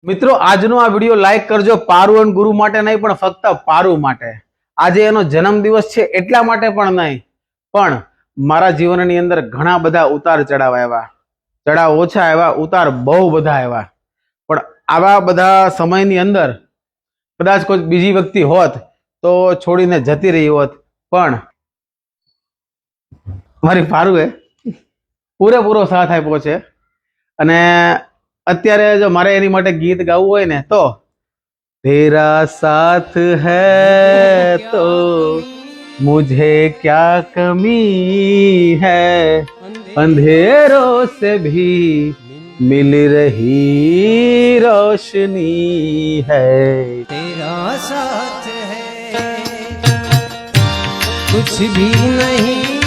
મિત્રો આજનો આ વિડિયો લાઈક કરજો પારુ અને ગુરુ માટે નહીં પણ ફક્ત પારુ માટે. આજે એનો જન્મદિવસ છે એટલા માટે પણ નહીં, પણ મારા જીવનની અંદર ઘણા બધા ઉતાર ચઢાવ આવ્યા. ચઢાવ ઓછા આવ્યા, ઉતાર બહુ બધા આવ્યા. પણ આવા બધા સમયની અંદર કદાચ કોઈ બીજી વ્યક્તિ હોત તો છોડીને જતી રહી હોત, પણ મારી પારુએ પૂરેપૂરો સાથ આપ્યો છે. અને અત્યારે જો મારે એની માટે ગીત ગાવું હોય ને તો તેરા સાથ હૈ તો મુझे क्या कमी है, अंधेरों से भी मिल रही रोशनी है. तेरा साथ है कुछ भी नहीं